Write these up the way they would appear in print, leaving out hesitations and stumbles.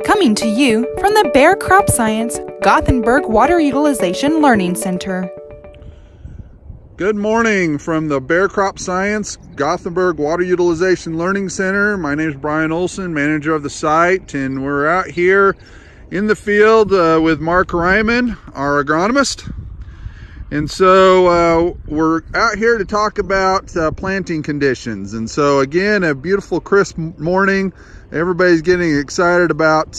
Coming to you from the Bayer Crop Science Gothenburg Water Utilization Learning Center. Good morning from the Bayer Crop Science Gothenburg Water Utilization Learning Center. My name is Brian Olson, manager of the site, and we're out here in the field with Mark Ryman, our agronomist. And so we're out here to talk about planting conditions. And so again, a beautiful crisp morning. Everybody's getting excited about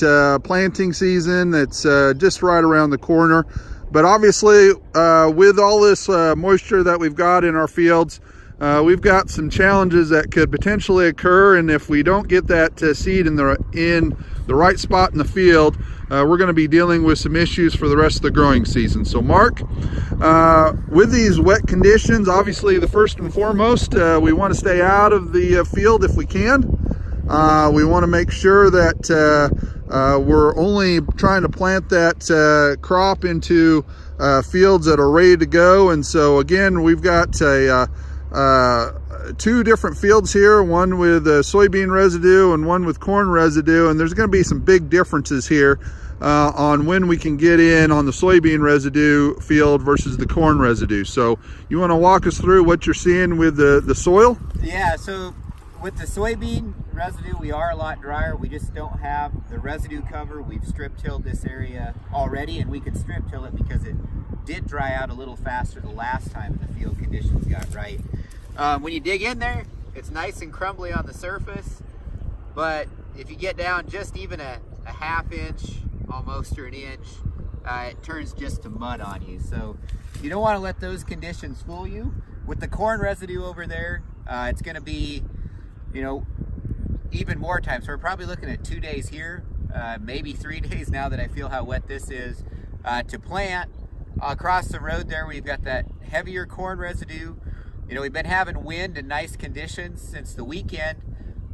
planting season. It's just right around the corner. But obviously, with all this moisture that we've got in our fields, we've got some challenges that could potentially occur. And if we don't get that seed in the right spot in the field, we're going to be dealing with some issues for the rest of the growing season. So Mark, with these wet conditions, obviously the first and foremost, we want to stay out of the field if we can. We want to make sure that we're only trying to plant that crop into fields that are ready to go. And so again, we've got two different fields here, one with soybean residue and one with corn residue, and there's going to be some big differences here on when we can get in on the soybean residue field versus the corn residue. So you want to walk us through what you're seeing with the soil? Yeah, so with the soybean residue, we are a lot drier. We just don't have the residue cover. We've strip tilled this area already, and we could strip till it because it did dry out a little faster the last time the field conditions got right. When you dig in there, it's nice and crumbly on the surface, but if you get down just even a half inch, almost, or an inch, it turns just to mud on you. So you don't want to let those conditions fool you. With the corn residue over there, it's going to be, even more time. So we're probably looking at 2 days here, maybe 3 days now that I feel how wet this is, to plant. Across the road there, we've got that heavier corn residue. We've been having wind and nice conditions since the weekend,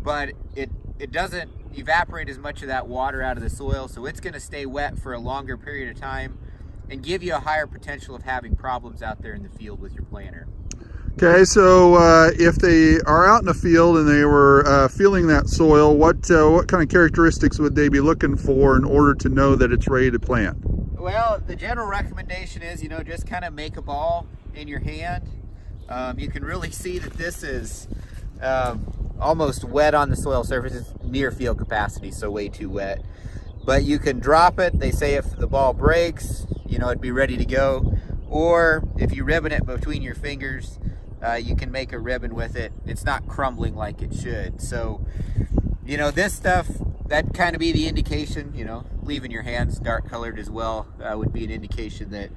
but it doesn't evaporate as much of that water out of the soil, so it's going to stay wet for a longer period of time and give you a higher potential of having problems out there in the field with your planter. Okay, so if they are out in the field and they were feeling that soil, what kind of characteristics would they be looking for in order to know that it's ready to plant? Well, the general recommendation is, just kind of make a ball in your hand. You can really see that this is almost wet on the soil surface. It's near field capacity, so way too wet. But you can drop it. They say if the ball breaks, it'd be ready to go. Or if you ribbon it between your fingers, you can make a ribbon with it. It's not crumbling like it should. So, this stuff, that'd kind of be the indication, leaving your hands dark colored as well would be an indication that,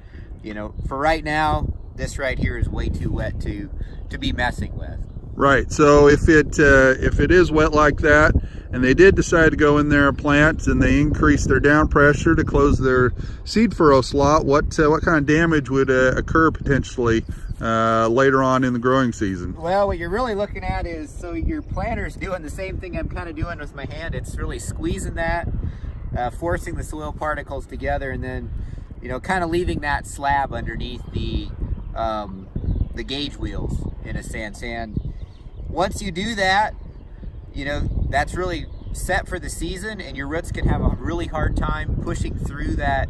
for right now, this right here is way too wet to be messing with. Right. So if it is wet like that, and they did decide to go in there and plant, and they increase their down pressure to close their seed furrow slot, what kind of damage would occur potentially later on in the growing season? Well, what you're really looking at is, so your planter's doing the same thing I'm kind of doing with my hand. It's really squeezing that, forcing the soil particles together, and then kind of leaving that slab underneath the gauge wheels in a sense. And once you do that, that's really set for the season, and your roots can have a really hard time pushing through that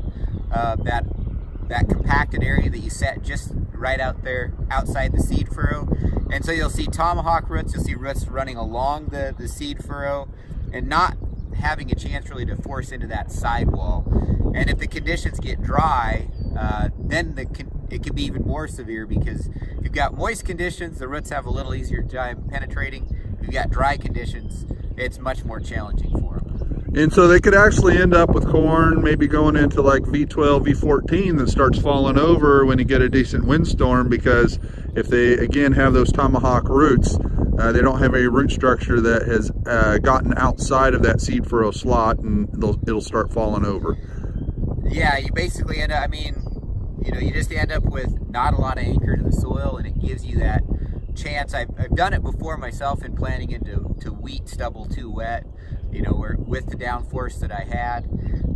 compacted area that you set just right out there outside the seed furrow. And so you'll see tomahawk roots, you'll see roots running along the seed furrow and not having a chance really to force into that sidewall. And if the conditions get dry, then it can be even more severe, because if you've got moist conditions, the roots have a little easier time penetrating. If you've got dry conditions, it's much more challenging for them. And so they could actually end up with corn maybe going into like V12, V14 that starts falling over when you get a decent windstorm, because if they again have those tomahawk roots, they don't have a root structure that has gotten outside of that seed furrow slot, and it'll start falling over. Yeah, you basically end up, you just end up with not a lot of anchor to the soil, and it gives you that chance. I've done it before myself in planting into wheat stubble too wet, where with the downforce that I had.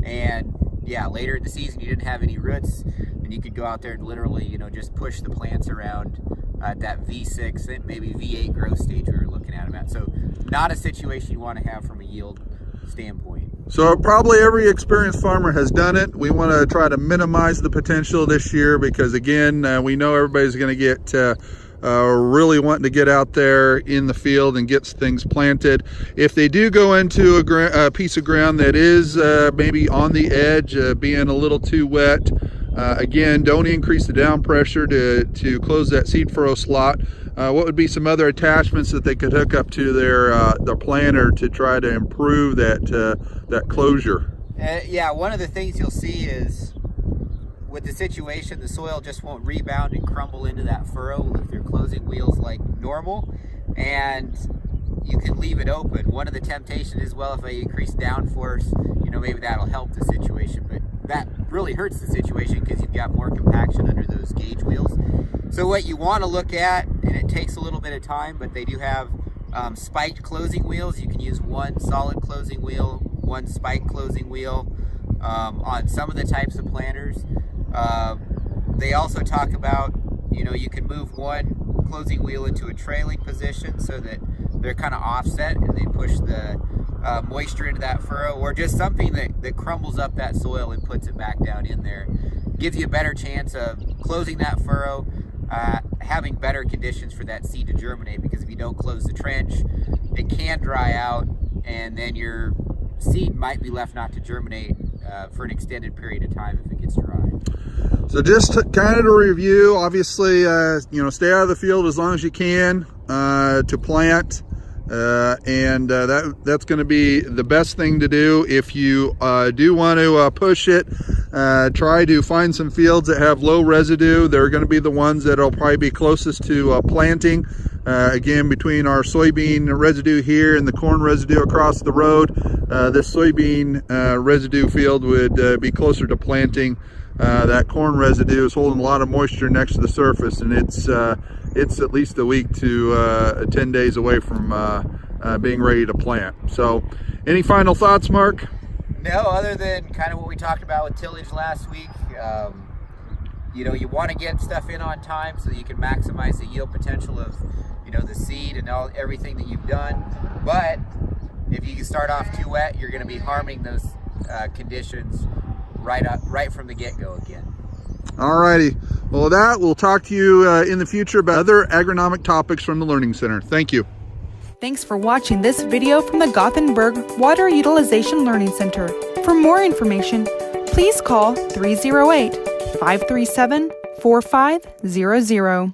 And yeah, later in the season you didn't have any roots, and you could go out there and literally, just push the plants around at that V6, maybe V8 growth stage we were looking at them at. So not a situation you want to have from a yield standpoint. So probably every experienced farmer has done it. We want to try to minimize the potential this year because, again, we know everybody's going to get really wanting to get out there in the field and get things planted. If they do go into a piece of ground that is maybe on the edge, being a little too wet, again, don't increase the down pressure to close that seed furrow slot. What would be some other attachments that they could hook up to their planter to try to improve that closure? Yeah, one of the things you'll see is with the situation, the soil just won't rebound and crumble into that furrow with your closing wheels like normal, and you can leave it open. One of the temptations is, well, if I increase downforce, maybe that'll help the situation, but that really hurts the situation because you've got more compaction under those gauge wheels. So what you want to look at, and it takes a little bit of time, but they do have spiked closing wheels. You can use one solid closing wheel, one spiked closing wheel on some of the types of planters. They also talk about, you can move one closing wheel into a trailing position so that they're kind of offset and they push the moisture into that furrow, or just something that crumbles up that soil and puts it back down in there. Gives you a better chance of closing that furrow, having better conditions for that seed to germinate, because if you don't close the trench, it can dry out and then your seed might be left not to germinate for an extended period of time if it gets dry. So just kind of to review, obviously, stay out of the field as long as you can to plant. That's going to be the best thing to do. If you do want to push it, try to find some fields that have low residue. They're going to be the ones that will probably be closest to planting. Again, between our soybean residue here and the corn residue across the road, this soybean residue field would be closer to planting. That corn residue is holding a lot of moisture next to the surface, and it's at least a week to 10 days away from being ready to plant. So any final thoughts, Mark? No, other than kind of what we talked about with tillage last week. You want to get stuff in on time so that you can maximize the yield potential of the seed and everything that you've done. But if you start off too wet, you're going to be harming those conditions right from the get-go again. Alrighty. Well, with that, we'll talk to you in the future about other agronomic topics from the Learning Center. Thank you. Thanks for watching this video from the Gothenburg Water Utilization Learning Center. For more information, please call 308-537-4500.